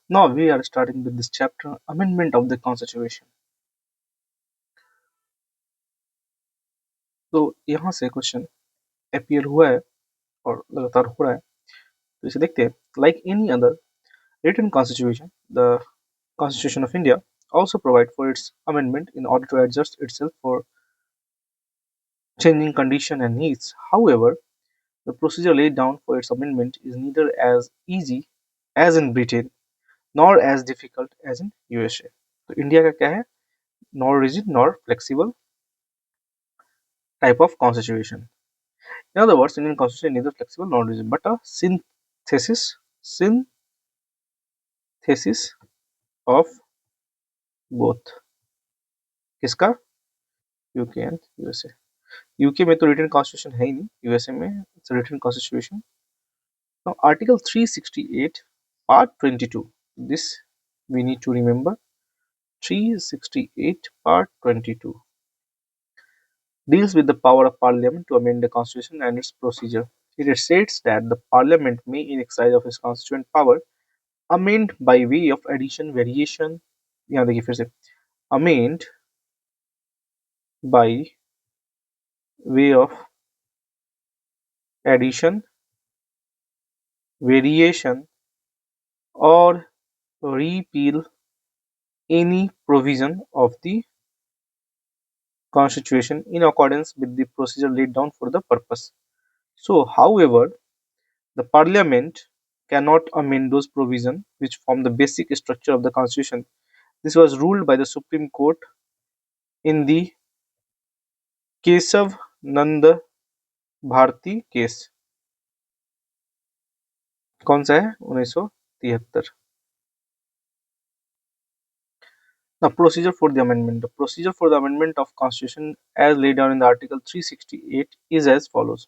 Now we are starting with this chapter, Amendment of the Constitution. तो यहाँ से question appear हुआ है और लगातार हो रहा है, तो इसे देखते हैं. Like any other written constitution, the Constitution of India also provide for its amendment in order to adjust itself for changing condition and needs. However, the procedure laid down for its amendment is neither as easy as in Britain nor as difficult as in USA. तो India का क्या है? Nor rigid nor flexible type of constitution. In other words, Indian constitution is neither flexible nor rigid, but a synthesis of both. किसका? UK and USA. UK में तो written constitution है ही नहीं, यूएसए में it's written constitution. Now article 368 part 22, this we need to remember. 368 part 22 deals with the power of parliament to amend the constitution and its procedure. It states that the parliament may in exercise of its constituent power amend by way of addition, variation. यहाँ देखिए फिर से, amend by way of addition, variation, or repeal any provision of the constitution in accordance with the procedure laid down for the purpose. So, however, the parliament cannot amend those provisions which form the basic structure of the constitution. This was ruled by the Supreme Court in the Kesav Nand Bharti case. कौन सा है? 1973. Now, procedure for the amendment. The procedure for the amendment of Constitution as laid down in the Article 368 is as follows.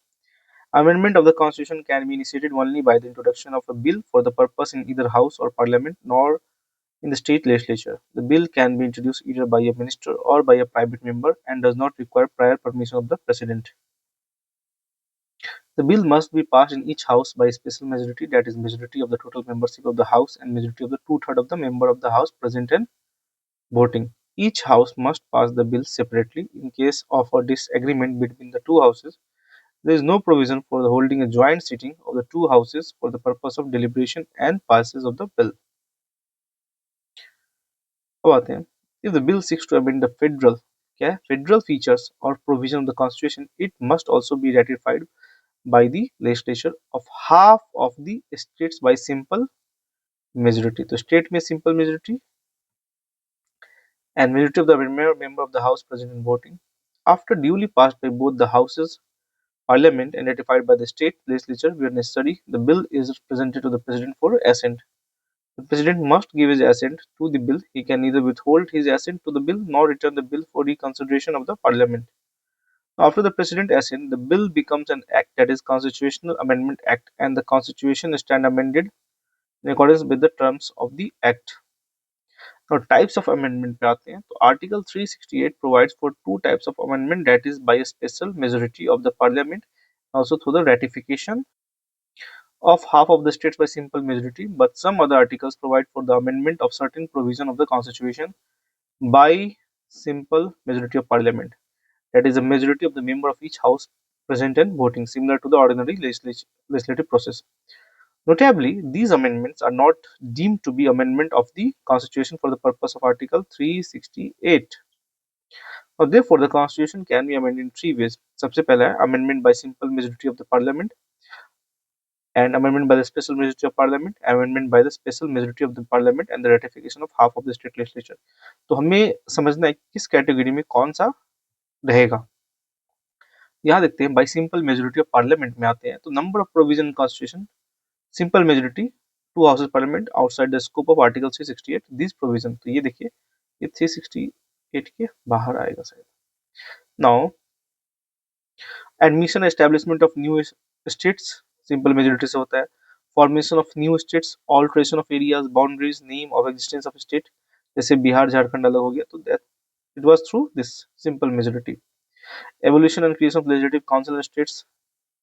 Amendment of the Constitution can be initiated only by the introduction of a bill for the purpose in either House or Parliament, nor in the state legislature. The bill can be introduced either by a minister or by a private member and does not require prior permission of the President. The bill must be passed in each House by a special majority, that is, majority of the total membership of the House and majority of the two-thirds of the member of the House present and voting. Each House must pass the bill separately. In case of a disagreement between the two Houses, there is no provision for the holding a joint sitting of the two Houses for the purpose of deliberation and passes of the bill. अब आते हैं, if the bill seeks to amend the federal features or provision of the constitution, it must also be ratified by the legislature of half of the states by simple majority. तो state में simple majority and majority of the member of the House present and voting. After duly passed by both the Houses, Parliament, and ratified by the state legislature where necessary, the bill is presented to the President for assent. The President must give his assent to the bill. He can neither withhold his assent to the bill nor return the bill for reconsideration of the Parliament. After the President assent, the bill becomes an act, that is, Constitutional Amendment Act, and the Constitution stand amended in accordance with the terms of the Act. Now, types of amendment पे आते हैं. तो Article 368 provides for two types of amendment, that is by a special majority of the Parliament, also through the ratification of half of the states by simple majority. But some other articles provide for the amendment of certain provision of the Constitution by simple majority of Parliament, that is a majority of the member of each House present and voting, similar to the ordinary legislative process. Notably, these amendments are not deemed to be amendment of the Constitution for the purpose of Article 368. Now, therefore, the Constitution can be amended in three ways. सबसे पहला है amendment by simple majority of the Parliament, and amendment by the special majority of Parliament, amendment by the special majority of the Parliament, and the ratification of half of the state legislature. तो हमें समझना है किस category में कौन सा रहेगा. यहाँ देखते हैं, by simple majority of parliament में आते हैं. तो number of provision constitution, simple majority, to houses parliament outside the scope of article 368 this provision. तो ये देखिए, ये 368 के बाहर आएगा शायद. Now admission establishment of new states simple majority से होता है. Formation of new states, alteration of areas, boundaries, name of existence of state, जैसे बिहार झारखंड अलग हो गया, तो that it was through this simple majority. Evolution and creation of legislative council and states,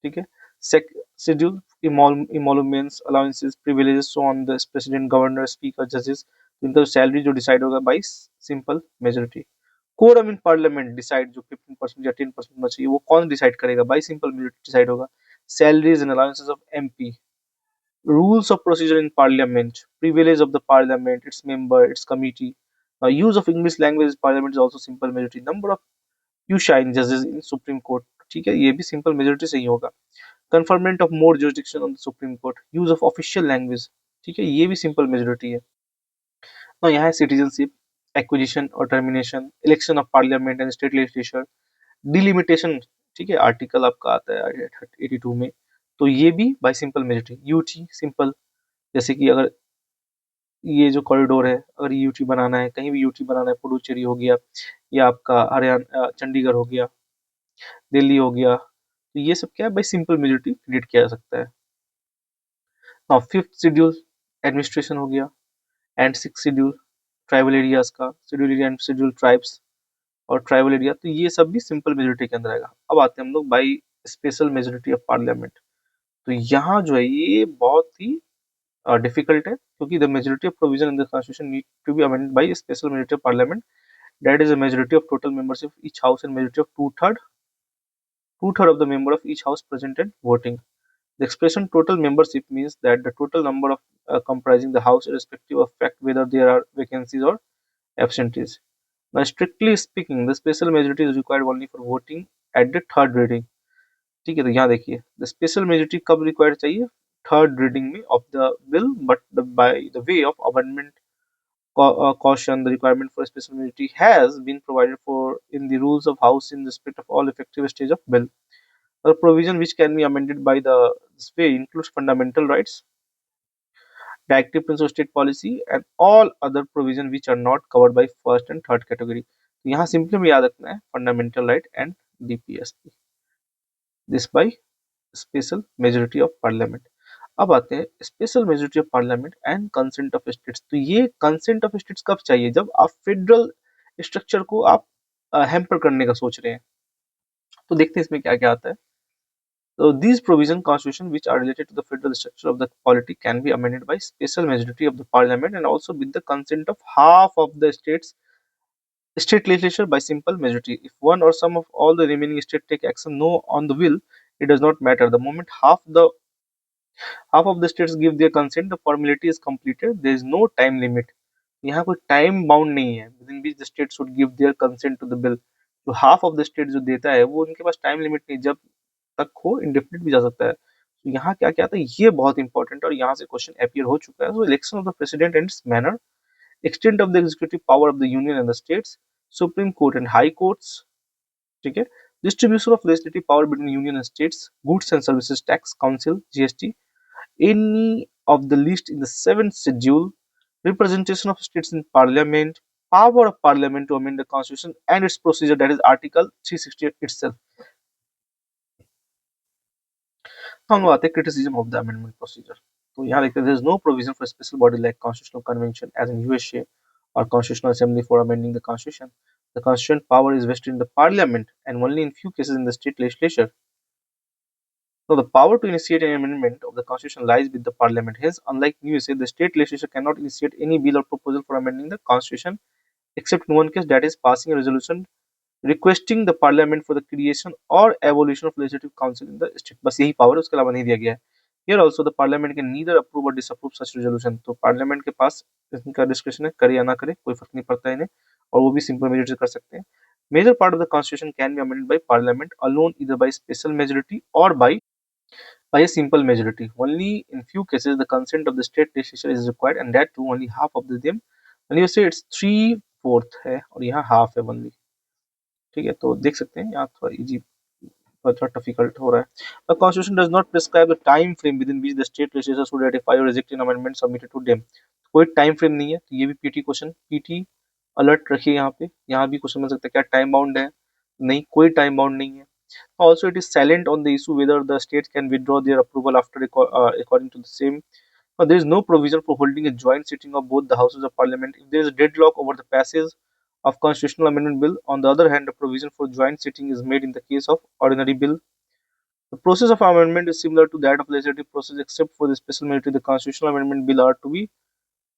ठीक है. Schedule emoluments, allowances, privileges, so on the president, governor, speaker, judges. इनका salary जो decide होगा by simple majority. Quorum in parliament decide, जो 15% या 10% होना चाहिए, वो कौन डिसाइड करेगा? बाई सिंपल मेजोरिटी डिसाइड होगा। Salaries and allowances of MP, rules of procedure in parliament, privilege of the parliament, its member, its committee. Use of English language in parliament is also simple majority. Number of pushine judges in supreme court, ठीक है, ये भी simple majority से ही होगा। Conferment of more jurisdiction on the supreme court, use of official language, ठीक है, ये भी सिंपल मेजोरिटी है। तो यहाँ है सिटीजनशिप, एक्विजिशन और termination, election of parliament and state legislature, delimitation, ठीक है, आर्टिकल आपका आता है 82 में, तो ये भी bye simple majority. UT simple, जैसे कि अगर ये जो कॉरिडोर है, अगर यूटी बनाना है, कहीं भी यूटी बनाना है, पुडुचेरी हो गया या आपका हरियाणा चंडीगढ़ हो गया, दिल्ली हो गया, तो ये सब क्या है, बाई सिंपल मेजोरिटी क्रिएट किया जा सकता है। नाउ फिफ्थ शेड्यूल एडमिनिस्ट्रेशन हो गया, and six schedule tribal areas का, schedule area and schedule tribes और ट्राइबल एरिया, तो ये सब भी सिंपल मेजोरिटी के अंदर आएगा। अब आते हैं हम लोग by special majority of parliament. तो यहाँ जो है ये बहुत ही डिफिकल्ट है, क्योंकि the majority of provision in the constitution need to be amended by special majority of parliament, that is a majority of total membership of each house and majority of two-third of the member of each house present and voting. The expression total membership means that the total number of comprising the house irrespective of fact whether there are vacancies or absentees. Now, strictly speaking, the special majority is required only for voting at the third reading. ठीक है, तो यहाँ देखिए the special majority कब required चाहिए? Third reading में of the bill, but by the way of amendment caution, the requirement for a special majority has been provided for in the rules of house in respect of all effective stage of bill. The provision which can be amended by the this way includes fundamental rights, directive principle of state policy, and all other provision which are not covered by first and third category. तो यहाँ simply में याद रखना है fundamental right and DPSP, this by special majority of parliament. अब आते हैं special majority of parliament and consent of states. तो ये कंसेंट ऑफ स्टेट्स कब चाहिए? जब आप फेडरल स्ट्रक्चर को आप हैम्पर करने का सोच रहे हैं। तो देखते हैं इसमें क्या क्या आता है। So these provision constitution which are related to the federal structure of the polity can be amended by special majority of the parliament and also with the consent of half of the state legislature by simple majority. If one or some of all the remaining state take action no on the will, it does not matter. The moment half of the states give their consent, the formality is completed. There is no time limit. यहाँ कोई time bound नहीं है within which the state should give their consent to the bill. तो half of the state जो देता है वो उनके पास टाइम लिमिट नहीं, जब तक हो इंडेफिनिट भी जा सकता है। तो यहाँ क्या क्या आता है, ये बहुत इंपॉर्टेंट है और यहाँ से क्वेश्चन अपीयर हो चुका है। So election of the president and manner, extent of the executive power of the union and the states, supreme court and high courts, ठीक है, distribution of legislative power between union and states, goods and services tax council GST, any of the list in the seventh schedule, representation of states in parliament, power of parliament to amend the constitution and its procedure, that is article 368 itself. तो हम आते हैं criticism of the amendment procedure। तो यहाँ देखते हैं there is no provision for a special body like constitutional convention as in USA or constitutional assembly for amending the constitution. The constitutional power is vested in the parliament and only in few cases in the state legislature. So the power to initiate an amendment of the constitution lies with the parliament. Hence, unlike USA, the state legislature cannot initiate any bill or proposal for amending the constitution except in one case, that is passing a resolution requesting the parliament for the creation or abolition of legislative council in the state. बस यही power है, उसके अलावा नहीं दिया गया है। Here also the parliament can neither approve or disapprove such resolution. तो पार्लियामेंट के पास इनका डिस्क्रिप्शन है, करे या ना करे कोई फर्क नहीं पड़ता इन्हें, और वो भी सिंपल मेजोरिटी से कर सकते हैं। Major part of the constitution can be amended by parliament alone either by special majority or by a simple majority. Only in few cases the consent of the state legislature is required and that too only half of them. And you say it's 3/4 है और यहाँ half है only, ठीक है। तो देख सकते हैं यहाँ थोड़ा इजी, थोड़ा डिफिकल्ट हो रहा है। The constitution does not prescribe the time frame within which the state legislature should ratify or reject an amendment submitted to them. कोई टाइम फ्रेम नहीं है, तो ये भी पीटी क्वेश्चन, पीटी अलर्ट रखिए यहाँ पे। यहाँ भी क्वेश्चन बन सकता है क्या टाइम बाउंड है? नहीं, कोई टाइम बाउंड नहीं है। Also, it is silent on the issue whether the states can withdraw their approval after according to the same. There is no provision for holding a joint sitting of both the houses of parliament if there is a deadlock over the passage of constitutional amendment bill. On the other hand, a provision for joint sitting is made in the case of ordinary bill. The process of amendment is similar to that of legislative process, except for the special majority. The constitutional amendment bill are to be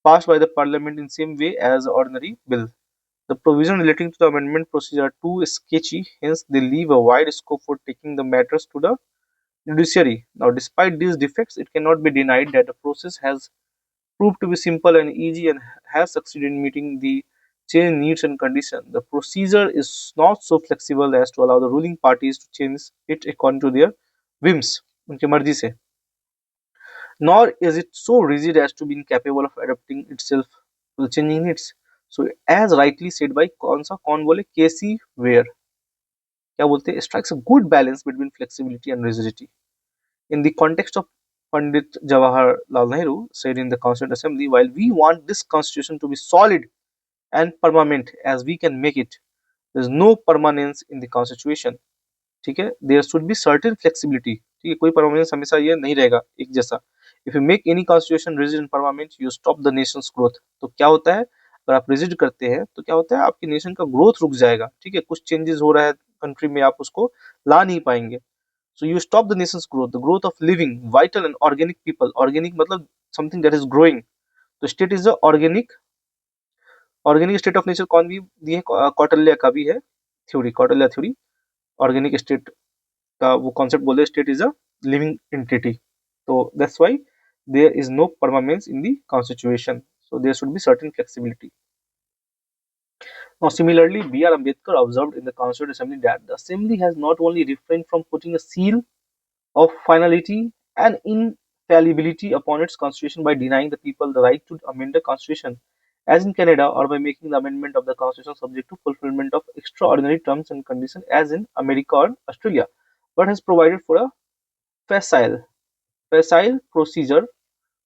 passed by the parliament in same way as ordinary bill. The provision relating to the amendment procedure are too sketchy, hence they leave a wide scope for taking the matters to the judiciary. Now, despite these defects, it cannot be denied that the process has proved to be simple and easy and has succeeded in meeting the changed needs and conditions. The procedure is not so flexible as to allow the ruling parties to change it according to their whims, उनकी मर्जी से, nor is it so rigid as to be incapable of adapting itself to the changing needs. So, as rightly said by कौन बोले केसी where, क्या बोलते हैं, strikes a good balance between flexibility and rigidity. In the context of Pandit Jawaharlal Nehru said in the Constituent Assembly, while we want this constitution to be solid and permanent as we can make it, there is no permanence in the constitution. ठीक है, there should be certain flexibility, ठीक है, कोई permanence हमेशा ये नहीं रहेगा एक जैसा. If you make any constitution rigid and permanent you stop the nation's growth. तो क्या होता है, अगर आप रिजिड करते हैं तो क्या होता है, आपकी नेशन का ग्रोथ रुक जाएगा. ठीक है, कुछ चेंजेस हो रहा है कंट्री में, आप उसको ला नहीं पाएंगे. So you stop the nation's growth, the growth of living vital and organic people. Organic मतलब समथिंग दैट इज ग्रोइंग. तो state is the organic, organic state of nature कौन भी दी है, कौटिल्य का भी है theory, Kautilya theory. Organic state का वो कॉन्सेप्ट बोले, state is a living entity. तो that's why there is no permanence in the constitution, so there should be certain flexibility. Now similarly, B.R. Ambedkar observed in the Constituent Assembly that the assembly has not only refrained from putting a seal of finality and infallibility upon its constitution by denying the people the right to amend the constitution as in Canada, or by making the amendment of the constitution subject to fulfillment of extraordinary terms and conditions as in America or Australia, but has provided for a facile facile procedure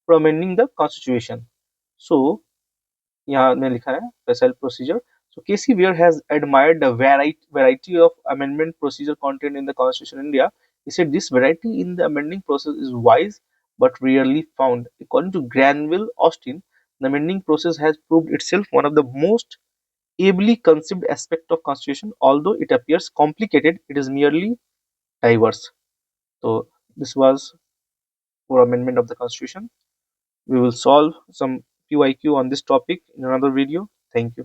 for amending the constitution. So यहाँ में लिखा है facile procedure. So K.C. Weir has admired the variety of amendment procedure contained in the Constitution of India. He said this variety in the amending process is wise but rarely found. According to Granville Austin, the amending process has proved itself one of the most ably conceived aspect of Constitution. Although it appears complicated, it is merely diverse. So this was for amendment of the Constitution. We will solve some PYQ on this topic in another video. Thank you.